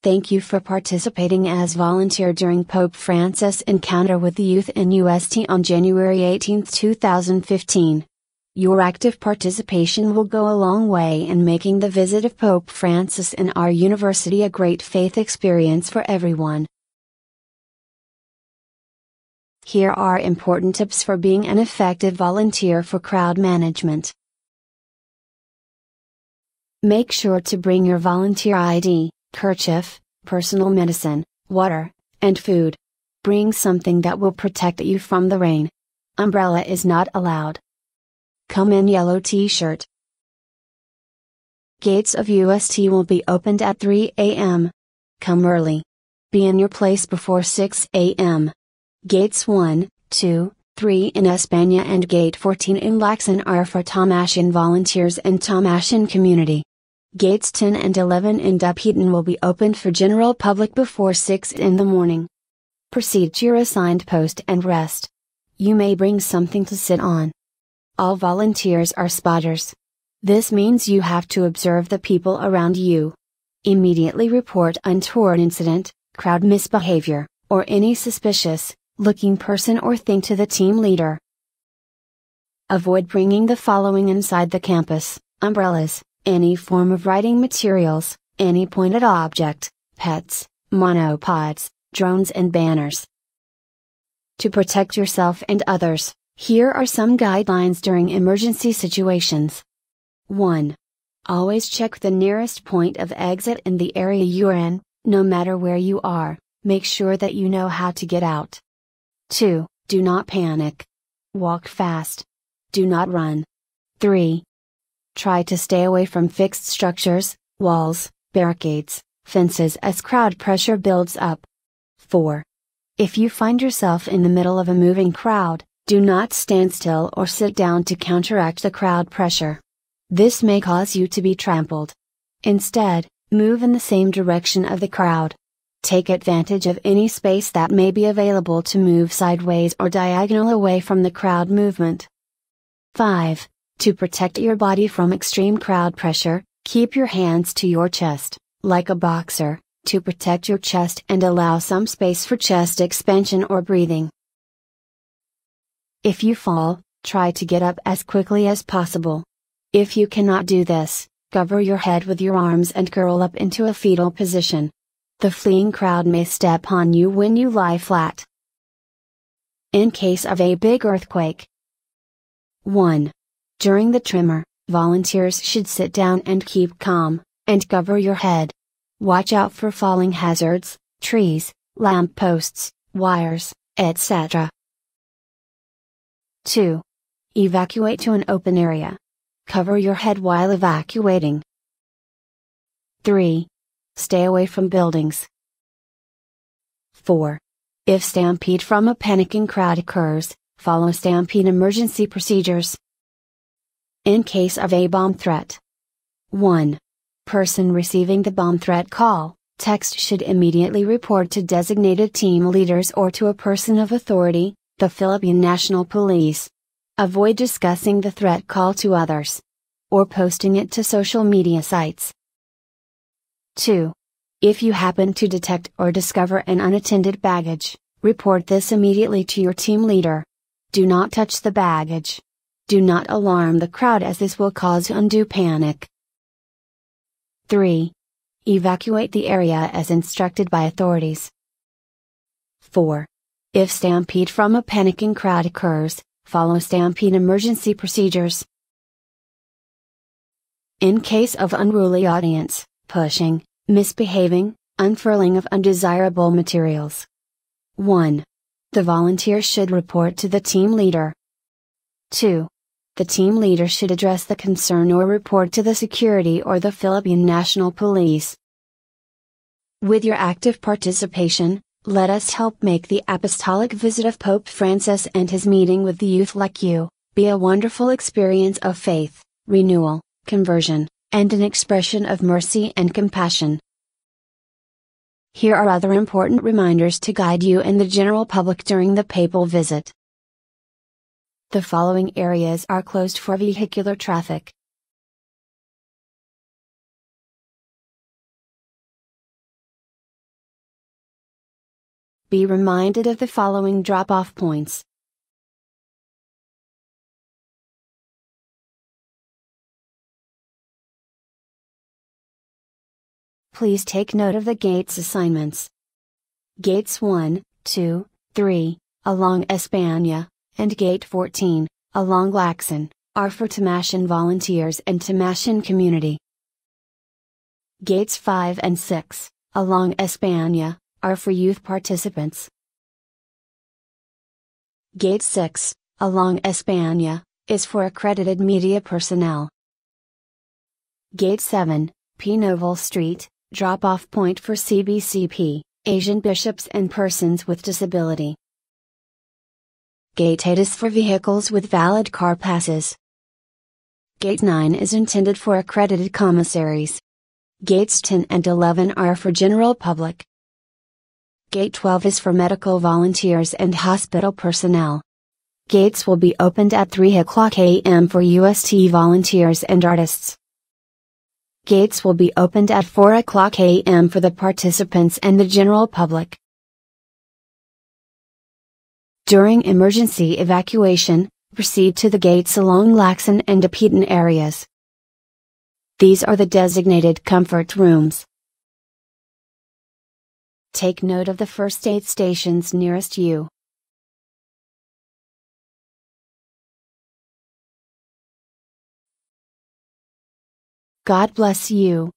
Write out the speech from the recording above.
Thank you for participating as volunteer during Pope Francis' encounter with the youth in UST on January 18, 2015. Your active participation will go a long way in making the visit of Pope Francis in our university a great faith experience for everyone. Here are important tips for being an effective volunteer for crowd management. Make sure to bring your volunteer ID, kerchief, personal medicine, water, and food. Bring something that will protect you from the rain. Umbrella is not allowed. Come in yellow t-shirt. Gates of UST will be opened at 3 a.m. Come early. Be in your place before 6 a.m. Gates 1, 2, 3 in España and Gate 14 in Laxon are for Thomasian volunteers and Thomasian community. Gates 10 and 11 in Dupheaton will be opened for general public before 6 in the morning. Proceed to your assigned post and rest. You may bring something to sit on. All volunteers are spotters. This means you have to observe the people around you. Immediately report untoward incident, crowd misbehavior, or any suspicious looking person or thing to the team leader. Avoid bringing the following inside the campus: umbrellas, any form of writing materials, any pointed object, pets, monopods, drones and banners. To protect yourself and others, here are some guidelines during emergency situations. 1. Always check the nearest point of exit in the area you're in, no matter where you are, make sure that you know how to get out. 2. Do not panic. Walk fast. Do not run. 3. Try to stay away from fixed structures, walls, barricades, fences as crowd pressure builds up. 4. If you find yourself in the middle of a moving crowd, do not stand still or sit down to counteract the crowd pressure. This may cause you to be trampled. Instead, move in the same direction of the crowd. Take advantage of any space that may be available to move sideways or diagonal away from the crowd movement. 5. To protect your body from extreme crowd pressure, keep your hands to your chest, like a boxer, to protect your chest and allow some space for chest expansion or breathing. If you fall, try to get up as quickly as possible. If you cannot do this, cover your head with your arms and curl up into a fetal position. The fleeing crowd may step on you when you lie flat. In case of a big earthquake. 1. During the tremor, volunteers should sit down and keep calm, and cover your head. Watch out for falling hazards, trees, lamp posts, wires, etc. 2. Evacuate to an open area. Cover your head while evacuating. 3. Stay away from buildings. 4. If stampede from a panicking crowd occurs, follow stampede emergency procedures. In case of a bomb threat. 1. Person receiving the bomb threat call, text should immediately report to designated team leaders or to a person of authority, the Philippine National Police. Avoid discussing the threat call to others, or posting it to social media sites. 2. If you happen to detect or discover an unattended baggage, report this immediately to your team leader. Do not touch the baggage. Do not alarm the crowd as this will cause undue panic. 3. Evacuate the area as instructed by authorities. 4. If stampede from a panicking crowd occurs, follow stampede emergency procedures. In case of unruly audience, pushing, misbehaving, unfurling of undesirable materials. 1. The volunteer should report to the team leader. 2. The team leader should address the concern or report to the security or the Philippine National Police. With your active participation, let us help make the apostolic visit of Pope Francis and his meeting with the youth like you be a wonderful experience of faith, renewal, conversion, and an expression of mercy and compassion. Here are other important reminders to guide you and the general public during the papal visit. The following areas are closed for vehicular traffic. Be reminded of the following drop-off points. Please take note of the gates assignments. Gates 1, 2, 3, along España, and Gate 14, along Laxon, are for Thomasian volunteers and Thomasian community. Gates 5 and 6, along España, are for youth participants. Gate 6, along España, is for accredited media personnel. Gate 7, P. Street, drop-off point for CBCP, Asian bishops and persons with disability. Gate 8 is for vehicles with valid car passes. Gate 9 is intended for accredited commissaries. Gates 10 and 11 are for general public. Gate 12 is for medical volunteers and hospital personnel. Gates will be opened at 3:00 a.m. for UST volunteers and artists. Gates will be opened at 4:00 a.m. for the participants and the general public. During emergency evacuation, proceed to the gates along Laxon and Apitan areas. These are the designated comfort rooms. Take note of the first aid stations nearest you. God bless you.